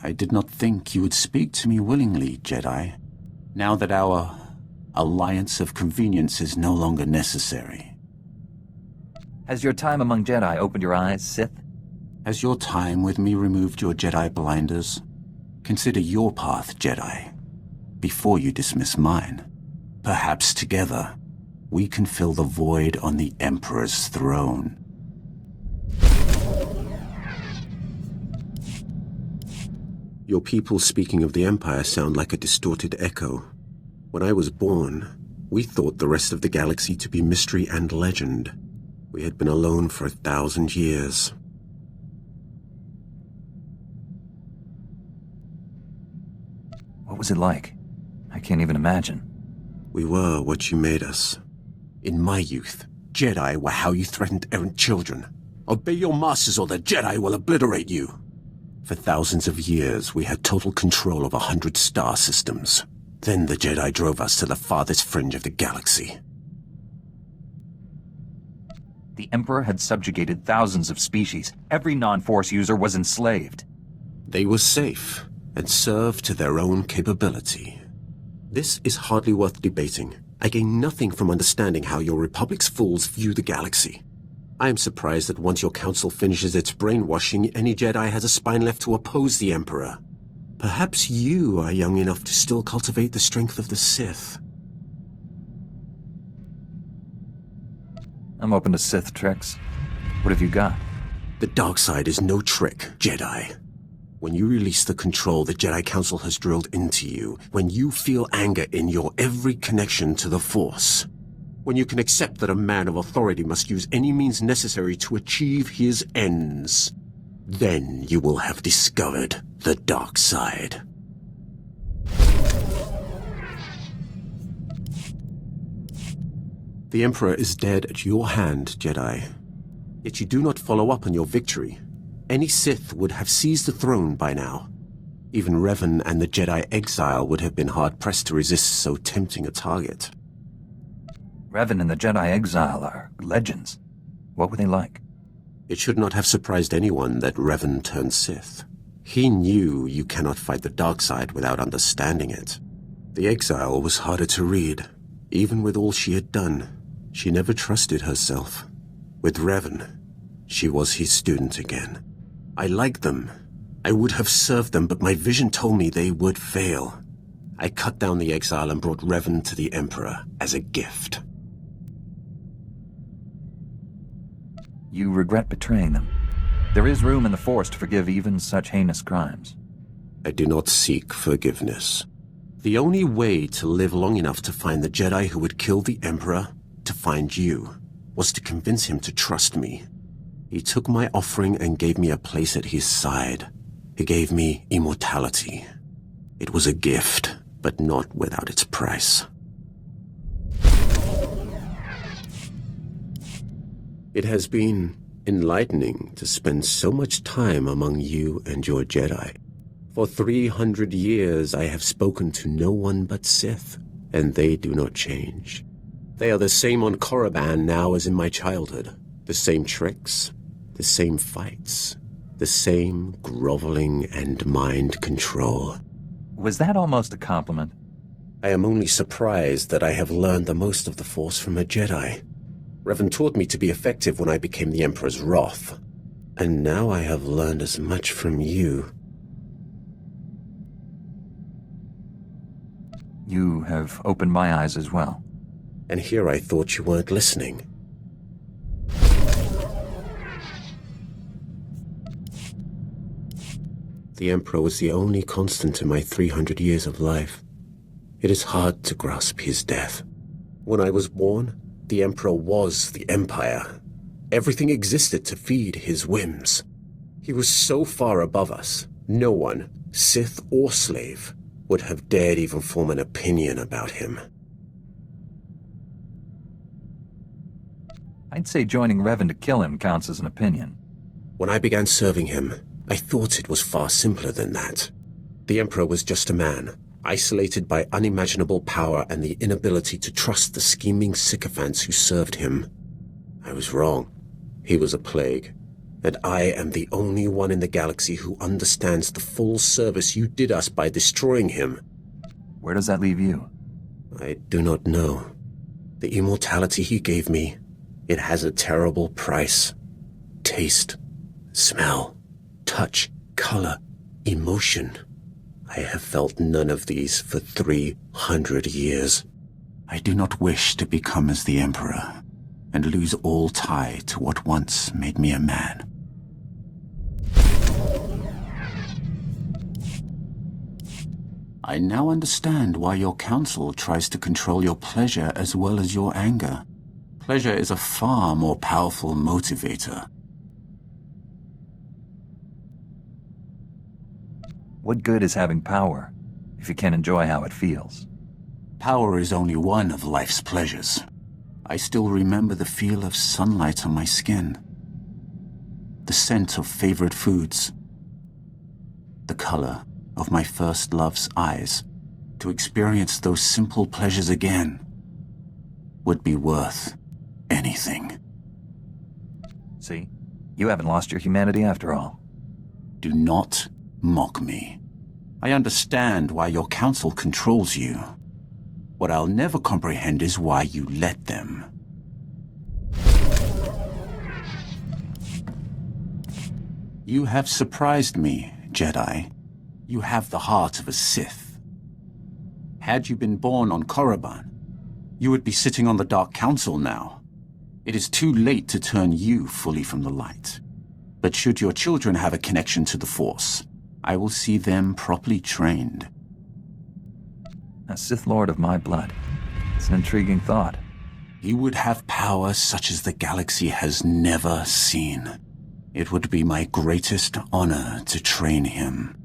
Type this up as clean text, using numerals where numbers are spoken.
I did not think you would speak to me willingly, Jedi. Now that our alliance of convenience is no longer necessary. Has your time among Jedi opened your eyes, Sith? Has your time with me removed your Jedi blinders? Consider your path, Jedi, before you dismiss mine. Perhaps together, we can fill the void on the Emperor's throne. Your people speaking of the Empire sound like a distorted echo. When I was born, we thought the rest of the galaxy to be mystery and legend. We had been alone for 1,000 years. What was it like? I can't even imagine. We were what you made us. In my youth, Jedi were how you threatened errant children. Obey your masters or the Jedi will obliterate you. For thousands of years, we had total control of 100 star systems. Then the Jedi drove us to the farthest fringe of the galaxy. The Emperor had subjugated thousands of species. Every non-Force user was enslaved. They were safe and served to their own capability. This is hardly worth debating. I gain nothing from understanding how your Republic's fools view the galaxy. I am surprised that once your council finishes its brainwashing, any Jedi has a spine left to oppose the Emperor. Perhaps you are young enough to still cultivate the strength of the Sith. I'm open to Sith tricks. What have you got? The dark side is no trick, Jedi. When you release the control the Jedi Council has drilled into you, when you feel anger in your every connection to the Force, when you can accept that a man of authority must use any means necessary to achieve his ends, then you will have discovered the dark side. The Emperor is dead at your hand, Jedi. Yet you do not follow up on your victory. Any Sith would have seized the throne by now. Even Revan and the Jedi exile would have been hard-pressed to resist so tempting a target. Revan and the Jedi exile are legends. What were they like? It should not have surprised anyone that Revan turned Sith. He knew you cannot fight the dark side without understanding it. The exile was harder to read. Even with all she had done, she never trusted herself. With Revan, she was his student again. I liked them. I would have served them, but my vision told me they would fail. I cut down the exile and brought Revan to the Emperor as a gift. You regret betraying them. There is room in the Force to forgive even such heinous crimes. I do not seek forgiveness. The only way to live long enough to find the Jedi who would kill the Emperor, to find you, was to convince him to trust me. He took my offering and gave me a place at his side. He gave me immortality. It was a gift, but not without its price. It has been enlightening to spend so much time among you and your Jedi. For 300 years I have spoken to no one but Sith, and they do not change. They are the same on Korriban now as in my childhood. The same tricks, the same fights, the same groveling and mind control. Was that almost a compliment? I am only surprised that I have learned the most of the Force from a Jedi. Revan taught me to be effective when I became the Emperor's wrath. And now I have learned as much from you. You have opened my eyes as well. And here I thought you weren't listening. The Emperor was the only constant in my 300 years of life. It is hard to grasp his death. When I was born, the Emperor was the Empire. Everything existed to feed his whims. He was so far above us, no one, Sith or slave, would have dared even form an opinion about him. I'd say joining Revan to kill him counts as an opinion. When I began serving him, I thought it was far simpler than that. The Emperor was just a man, isolated by unimaginable power and the inability to trust the scheming sycophants who served him. I was wrong. He was a plague, that I am the only one in the galaxy who understands the full service you did us by destroying him. Where does that leave you? I do not know. The immortality he gave me, it has a terrible price. Taste, smell, touch, color, emotion. I have felt none of these for 300 years. I do not wish to become as the Emperor and lose all tie to what once made me a man. I now understand why your council tries to control your pleasure as well as your anger. Pleasure is a far more powerful motivator. What good is having power if you can't enjoy how it feels? Power is only one of life's pleasures. I still remember the feel of sunlight on my skin, the scent of favorite foods, the color of my first love's eyes. To experience those simple pleasures again would be worth anything. See? You haven't lost your humanity after all. Do not mock me. I understand why your council controls you. What I'll never comprehend is why you let them. You have surprised me, Jedi. You have the heart of a Sith. Had you been born on Korriban, you would be sitting on the Dark Council now. It is too late to turn you fully from the light. But should your children have a connection to the Force, I will see them properly trained. A Sith Lord of my blood. It's an intriguing thought. He would have power such as the galaxy has never seen. It would be my greatest honor to train him.